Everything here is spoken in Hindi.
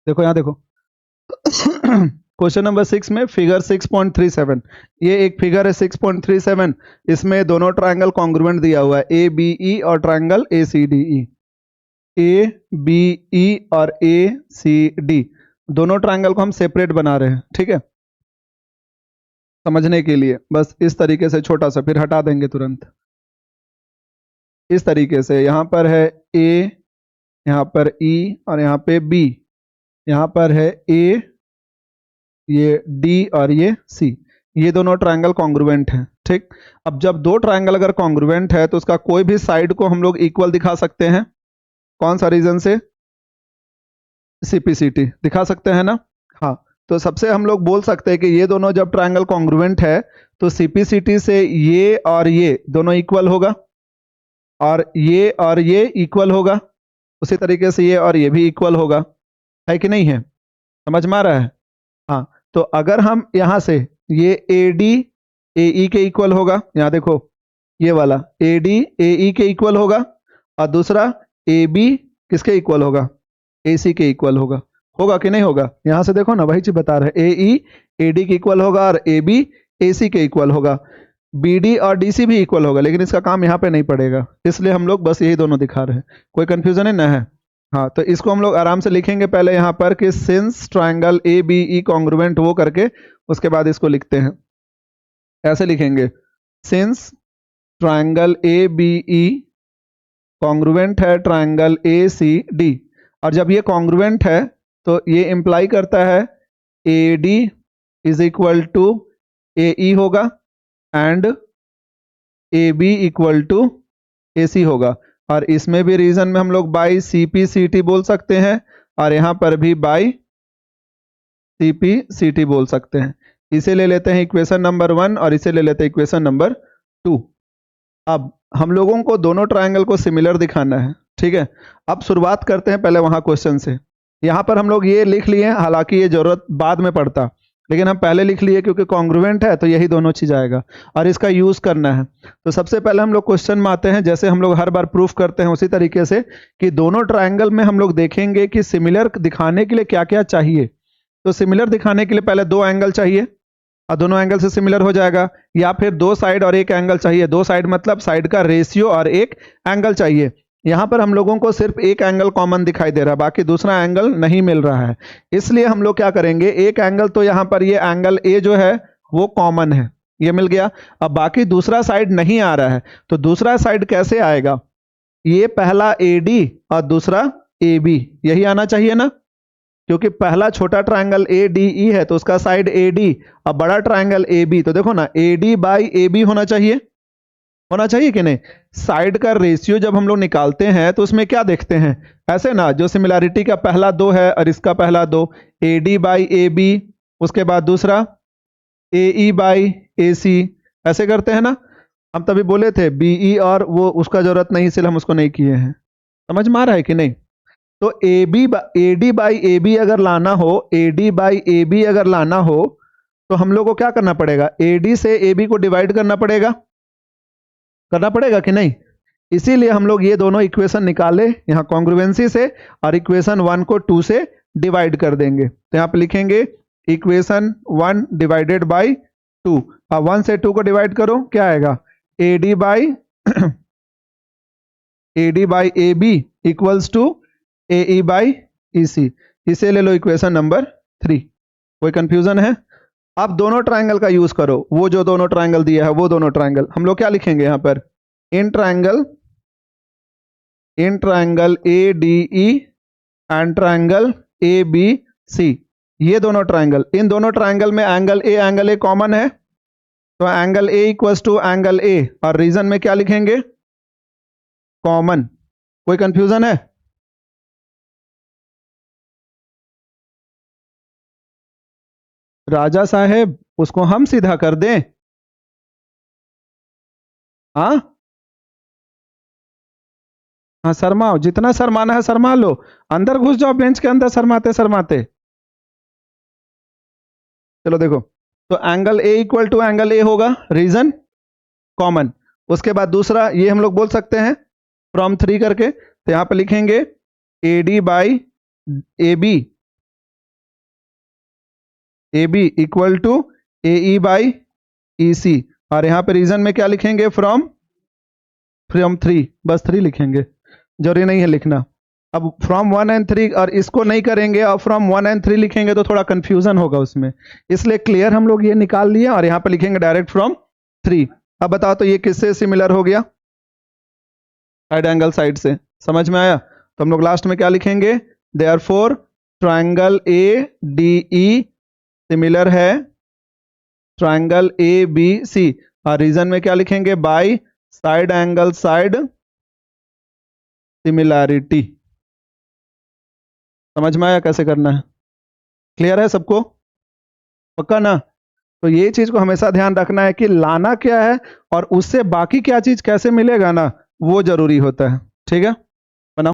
देखो यहाँ देखो क्वेश्चन नंबर 6 में फिगर 6.37, ये एक फिगर है 6.37, इसमें दोनों ट्रायंगल कॉन्ग्रुएंट दिया हुआ है, ए बी ई और triangle A C D E. A B E और ए सी डी दोनों ट्रायंगल को हम सेपरेट बना रहे हैं, ठीक है, समझने के लिए बस इस तरीके से छोटा सा, फिर हटा देंगे तुरंत। इस तरीके से यहाँ पर है ए, यहाँ पर ई और यहाँ पे बी, यहाँ पर है ए, ये डी और ये सी, ये दोनों ट्रायंगल कॉन्ग्रुएंट हैं, ठीक। अब जब दो ट्रायंगल अगर कॉन्ग्रुएंट है तो उसका कोई भी साइड को हम लोग इक्वल दिखा सकते हैं। कौन सा रीजन से? सीपीसीटी दिखा सकते हैं ना। हाँ, तो सबसे हम लोग बोल सकते हैं कि ये दोनों जब ट्रायंगल कॉन्ग्रुएंट है तो सीपीसीटी से ये और ये दोनों इक्वल होगा और ये इक्वल होगा, उसी तरीके से ये और ये भी इक्वल होगा, है कि नहीं है? समझ में आ रहा है? हाँ, तो अगर हम यहां से ये ए डी ए ई के इक्वल होगा, यहां देखो ये वाला ए डी ए ई के इक्वल होगा और दूसरा ए बी किसके इक्वल होगा? ए सी के इक्वल होगा। होगा कि नहीं होगा? यहां से देखो ना, वही चीज बता रहे हैं, ए ई ए डी के इक्वल होगा और ए बी ए सी के इक्वल होगा, बी डी और डी सी भी इक्वल होगा, लेकिन इसका काम यहाँ पे नहीं पड़ेगा, इसलिए हम लोग बस यही दोनों दिखा रहे हैं। कोई कंफ्यूजन है ना? है। हाँ, तो इसको हम लोग आराम से लिखेंगे पहले यहाँ पर कि since triangle A B E congruent, वो करके उसके बाद इसको लिखते हैं, ऐसे लिखेंगे, since triangle A B E congruent है ट्रायंगल ए सी डी, और जब ये कॉन्ग्रुएंट है तो ये इंप्लाई करता है A D is equal to A E होगा and A B equal to A C होगा, और इसमें भी रीजन में हम लोग by C P C T बोल सकते हैं और यहाँ पर भी by C P C T बोल सकते हैं। इसे ले लेते हैं इक्वेशन नंबर 1 और इसे ले लेते हैं इक्वेशन नंबर 2। अब हम लोगों को दोनों ट्रायंगल को सिमिलर दिखाना है, ठीक है। अब शुरुआत करते हैं पहले वहां क्वेश्चन से। यहाँ पर हम लोग ये लिख लिए, हालांकि ये जरूरत बाद में पड़ता, लेकिन हम पहले लिख लिए क्योंकि कॉन्ग्रुएंट है तो यही दोनों चीज आएगा और इसका यूज करना है। तो सबसे पहले हम लोग क्वेश्चन में आते हैं, जैसे हम लोग हर बार प्रूफ करते हैं उसी तरीके से, कि दोनों ट्रायंगल में हम लोग देखेंगे कि सिमिलर दिखाने के लिए क्या क्या चाहिए। तो सिमिलर दिखाने के लिए पहले दो एंगल चाहिए और दोनों एंगल से सिमिलर हो जाएगा, या फिर दो साइड और एक एंगल चाहिए। दो साइड मतलब साइड का रेशियो और एक एंगल चाहिए। यहां पर हम लोगों को सिर्फ एक एंगल कॉमन दिखाई दे रहा है, बाकी दूसरा एंगल नहीं मिल रहा है, इसलिए हम लोग क्या करेंगे, एक एंगल तो यहां पर ये एंगल ए जो है वो कॉमन है, ये मिल गया। अब बाकी दूसरा साइड नहीं आ रहा है, तो दूसरा साइड कैसे आएगा? ये पहला ए डी और दूसरा ए बी, यही आना चाहिए ना, क्योंकि पहला छोटा ट्रायंगल ए डी ई है तो उसका साइड ए डी और बड़ा ट्रायंगल ए बी, तो देखो ना A D by A B होना चाहिए कि नहीं? साइड का रेशियो जब हम लोग निकालते हैं तो उसमें क्या देखते हैं, ऐसे ना, जो सिमिलैरिटी का पहला 2 है और इसका पहला 2, A D by A B, उसके बाद दूसरा ए ई बाई ए सी, ऐसे करते हैं ना। हम तभी बोले थे बी ई, और वो उसका जरूरत नहीं, इसलिए हम उसको नहीं किए हैं। समझ में आ रहा है कि नहीं? तो A D by A B अगर लाना हो, A D by A B अगर लाना हो तो हम लोग को क्या करना पड़ेगा, ए डी से ए बी को डिवाइड करना पड़ेगा कि नहीं? इसीलिए हम लोग ये दोनों इक्वेशन निकाले यहाँ कॉन्ग्रुएंसी से, और इक्वेशन 1 को 2 से डिवाइड कर देंगे। तो यहाँ पे लिखेंगे इक्वेशन 1 डिवाइडेड बाई 2, और 1 से 2 को डिवाइड करो, क्या आएगा, A D by A B equals to A E by E C, इसे ले लो इक्वेशन नंबर 3। कोई कंफ्यूजन है? अब दोनों ट्रायंगल का यूज करो, वो जो दोनों ट्रायंगल दिया है वो दोनों ट्रायंगल हम लोग क्या लिखेंगे यहाँ पर, in triangle A D E and triangle A B C, ये दोनों ट्रायंगल, इन दोनों ट्रायंगल में एंगल ए कॉमन है, तो angle A equals to angle A, और रीजन में क्या लिखेंगे, कॉमन। कोई कंफ्यूजन है? राजा साहेब उसको हम सीधा कर दें? हाँ हाँ, शर्माओ, जितना शर्माना है शर्मा लो, अंदर घुस जाओ बेंच के अंदर शर्माते शर्माते। चलो देखो, तो angle A equal to angle A होगा, रीजन कॉमन। उसके बाद दूसरा ये हम लोग बोल सकते हैं फ्रॉम 3 करके, तो यहां पे लिखेंगे A D by A B A B equal to A E by E C, और यहाँ पे रीजन में क्या लिखेंगे, फ्रॉम 3, बस 3 लिखेंगे, जरूरी नहीं है लिखना। अब फ्रॉम 1 एंड 3 और इसको नहीं करेंगे और फ्रॉम 1 एंड 3 लिखेंगे तो थोड़ा कंफ्यूजन होगा उसमें, इसलिए क्लियर हम लोग ये निकाल लिए और यहाँ पे लिखेंगे डायरेक्ट फ्रॉम 3। अब बताओ तो ये किससे सिमिलर हो गया, साइड एंगल साइड से, समझ में आया? तो हम लोग लास्ट में क्या लिखेंगे, therefore triangle A D E similar है ट्रायंगल ए बी सी, और रीजन में क्या लिखेंगे, by side angle side similarity. समझ में आया कैसे करना है? क्लियर है सबको? पक्का ना? तो ये चीज को हमेशा ध्यान रखना है कि लाना क्या है और उससे बाकी क्या चीज कैसे मिलेगा ना, वो जरूरी होता है। ठीक है।